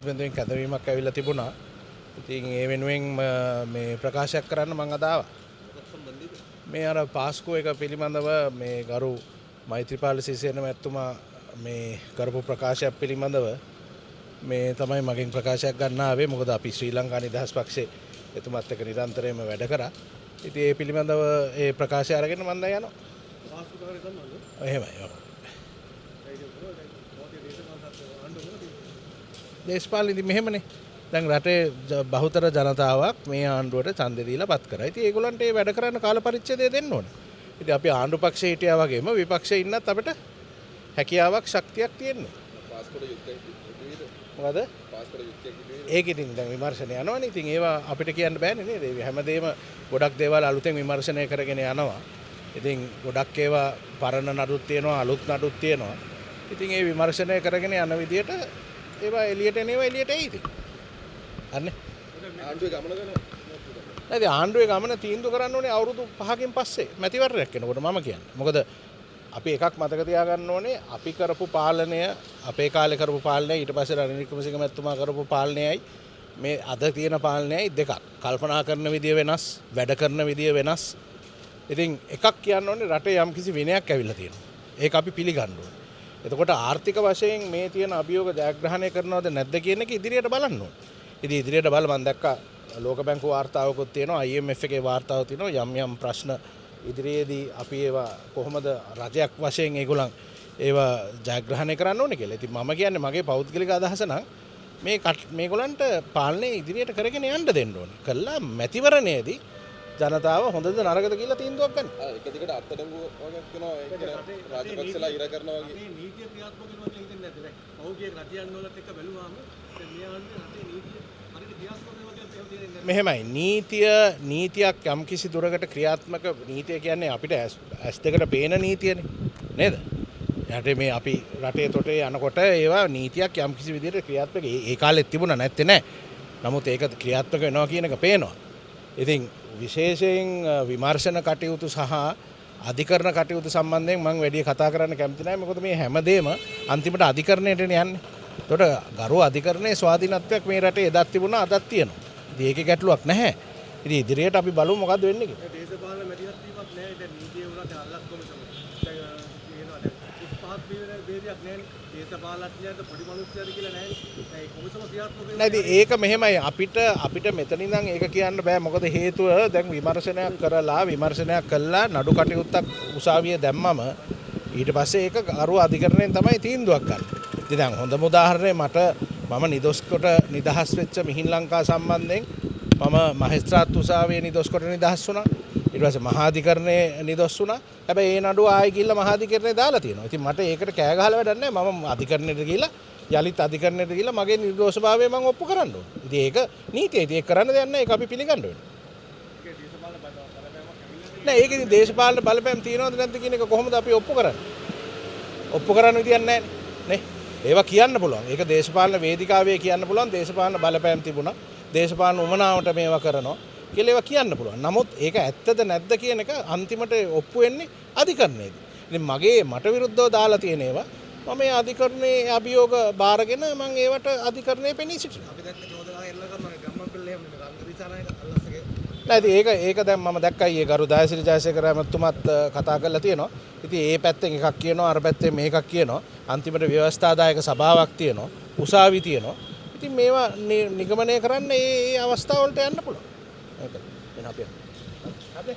දෙපාර්තමේන්තුවෙන් කැඳවීමක් ඇවිල්ලා තිබුණා. ඉතින් ඒ වෙනුවෙන් මේ ප්‍රකාශයක් කරන්න මම අද ආවා. මේ අර පාස්කෝ එක පිළිබඳව මේ ගරු මෛත්‍රීපාල සිරිසේන මැතිතුමා මේ කරපු ප්‍රකාශයක් පිළිබඳව මේ තමයි මගෙන් ප්‍රකාශයක් ගන්න ආවේ. මොකද අපි ශ්‍රී ලංකා නිදහස් පක්ෂයේ එතුමත් එක්ක නිරන්තරයෙන්ම වැඩ කරා. ඉතින් ඒ පිළිබඳව ඒ ප්‍රකාශය අරගෙන මම දැන් යනවා. පාස්කෝ කරේ තමයි. එහෙමයි. දේශපාලන ඉතින් මෙහෙමනේ. දැන් රටේ බහුතර ජනතාවක් මේ ආණ්ඩුවට ඡන්දෙ දීලා පත් කරා. ඉතින් ඒගොල්ලන්ට ඒ වැඩ කරන්න කාල පරිච්ඡේදය දෙන්න ඕනේ. ඉතින් අපි ආණ්ඩු පක්ෂයේ හිටියා වගේම විපක්ෂයේ ඉන්නත් අපිට හැකියාවක් ශක්තියක් තියෙනවා. පාස්කෝට යුක්තයි. මොකද? පාස්කෝට යුක්තයි. ඒක ඉතින් දැන් විමර්ශනය යනවනේ. ඉතින් ඒවා අපිට කියන්න බෑනේ නේද? හැමදේම ගොඩක් දේවල් අලුතෙන් විමර්ශනය කරගෙන යනවා. ඉතින් ගොඩක් ඒවා පරණ නඩුත් තියෙනවා, අලුත් නඩුත් තියෙනවා. ඉතින් ඒ විමර්ශනය කරගෙන යන විදියට ඒවා එළියට එනවා එළියට එයිද? අනේ ආණ්ඩුවේ ගමන ගැන නැති ආණ්ඩුවේ ගමන තීන්දුව කරන්න ඕනේ අවුරුදු 5කින් පස්සේ මැතිවරණයක් එනකොට මම කියන්නේ. මොකද අපි එකක් මතක තියාගන්න ඕනේ අපි කරපු පාලනය අපේ කාලේ කරපු පාලනය ඊට පස්සේ රනිල් වික්‍රමසිංහ මැතිතුමා කරපු පාලනයයි මේ අද තියෙන පාලනයයි දෙකක්. කල්පනා කරන විදිය වෙනස්, වැඩ කරන විදිය වෙනස්. ඉතින් එකක් කියන්න ඕනේ රටේ යම්කිසි විනයක් ඇවිල්ලා තියෙනවා. ඒක අපි පිළිගන්න ඕනේ. එතකොට ආර්ථික වශයෙන් මේ තියෙන අභියෝග ජයග්‍රහණය කරනවද නැද්ද කියන එක ඉදිරියට බලන්න ඕනේ. ඉතින් ඉදිරියට බලලා මම දැක්කා ලෝක බැංකුව වාර්තාවකුත් තියෙනවා, IMF එකේ වාර්තාව තියෙනවා. යම් ප්‍රශ්න ඉදිරියේදී අපි ඒවා කොහොමද රජයක් වශයෙන් ඒගොල්ලන් ඒවා ජයග්‍රහණය කරන්න ඕනේ කියලා. ඉතින් මම කියන්නේ මගේ පෞද්ගලික අදහස නම් මේගොල්ලන්ට පාලනය ඉදිරියට කරගෙන යන්න දෙන්න ඕනේ. කළා මැතිවරණයේදී ජනතාව හොඳද නරකද කියලා තීන්දුවක් ගන්න. එක දිගට අත්අඩංගුව වගේ කරනවා ඒක රාජපක්ෂලා ඉර කරනවා වගේ. මේ නීතිය ක්‍රියාත්මක වෙනවා කියලා හිතන්නේ නැද්ද? දැන් පෞද්ගලික රජයන් වලත් එක්ක බැලුවාම දැන් මේ ආණ්ඩුවේ රටේ නීතිය හරියට ක්‍රියාත්මක වෙනවා කියලා එහෙම තේරෙන්නේ නැහැ. මෙහෙමයි නීතියක් යම් කිසි දුරකට ක්‍රියාත්මක නීතිය කියන්නේ අපිට ඇස් දෙකට පේන නීතියනේ නේද? රටේ මේ අපි රටේ තොටේ යනකොට ඒවා නීතියක් යම් කිසි විදිහට ක්‍රියාත්මක ඒ කාලෙත් තිබුණා නැත්තේ නෑ. නමුත් ඒක ක්‍රියාත්මක වෙනවා කියන එක පේනවා. ඉතින් විශේෂයෙන් විමර්ශන කටයුතු සහ අධිකරණ කටයුතු සම්බන්ධයෙන් මම වැඩි කතා කරන්න කැමති නැහැ. මොකද මේ හැමදේම අන්තිමට අධිකරණයටනේ යන්නේ. ඒකට ගරු අධිකරණයේ ස්වාධීනත්වයක් මේ රටේ එදත් තිබුණා අදත් තියෙනවා. ඉතින් ඒකේ ගැටලුවක් නැහැ. ඉතින් ඉදිරියට අපි බලමු මොකද්ද වෙන්නේ කියලා. දේශපාලන මැදිහත්වීමක් නැහැ. දැන් නීතිය උනත් අල්ලස් කොමිසම. දැන් කියනවා දැන් උත්පාද වේදයක් නැහැ. දේශපාලඥයන්ට පොඩි මිනිස්සුන්ට කියලා නැහැ. දැන් කොමිසම ක්‍රියාත්මක වෙන්නේ නැහැ. ඉතින් ඒක මෙහෙමයි අපිට මෙතන ඉඳන් ඒක කියන්න බෑ. මොකද හේතුව දැන් විමර්ශනයක් කළා නඩු කටයුත්තක් උසාවියේ දැම්මම ඊට පස්සේ ඒක අරුව අධිකරණයෙන් තමයි තීන්දුවක් ගන්න. ඉතින් දැන් හොඳම උදාහරණය මම නිදොස්කොට නිදහස් වෙච්ච මිහින් ලංකා සම්බන්ධයෙන් මම මහේස්ත්‍රාත් උසාවියේ නිදොස්කොට නිදහස් වුණා. ඊට පස්සේ මහාධිකරණයේ නිදොස් වුණා. හැබැයි ඒ නඩුව ආයෙ ගිහිල්ලා මහාධිකරණේ දාලා තියෙනවා. ඉතින් මට ඒකට කෑ ගහලා වැඩක් නැහැ. මම අධිකරණයට ගිහිල්ලා යලිත් අධිකරණයට ගිහිල්ලා මගේ නිර්දෝෂභාවය මම ඔප්පු කරන්න ඕනේ. ඉතින් ඒක නීතිය. ඉතින් ඒක කරන්න දෙයක් නැහැ. ඒක අපි පිළිගන්න ඕනේ. නෑ ඒක ඉතින් දේශපාලන බලපෑම් තියනවද නැද්ද කියන එක කොහොමද අපි ඔප්පු කරන්නේ? ඔප්පු කරන්න විදියක් නැහැ නේ. ඒවා කියන්න පුළුවන්. ඒක දේශපාලන වේදිකාවේ කියන්න පුළුවන්. දේශපාලන බලපෑම් තිබුණා. දේශපාලන උමනාවට මේවා කරනවා කියලා ඒවා කියන්න පුළුවන්. නමුත් ඒක ඇත්තද නැද්ද කියන එක අන්තිමට ඔප්පු වෙන්නේ අධිකරණයේදී. ඉතින් මට විරුද්ධව දාලා තියෙන ඒවා මම මේ අධිකරණයේ අභියෝග බාරගෙන මම ඒවට අධිකරණයේ පෙනී සිටිනවා. අපි දැක්ක චෝදනා එල්ල කරනවා ගම්මන් පිළ එහෙම නෙමෙයි. රංගවිචාරණයක අල්ලස්ගේ. නෑ ඒක දැන් මම දැක්කයි ඒ ගරු දයසිරි ජයසේකර මහත්මයාත් කතා කරලා තියෙනවා. ඉතින් ඒ පැත්තෙන් එකක් කියනවා අර පැත්තෙන් මේකක් කියනවා. අන්තිමට ව්‍යවස්ථාදායක සභාවක් තියෙනවා. උසාවි තියෙනවා. ඉතින් මේවා නිගමනය කරන්න ඒ අවස්ථාවලට යන්න පුළුවන්. ඒක එන අපි. හරි.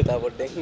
තා පොඩ්ඩක්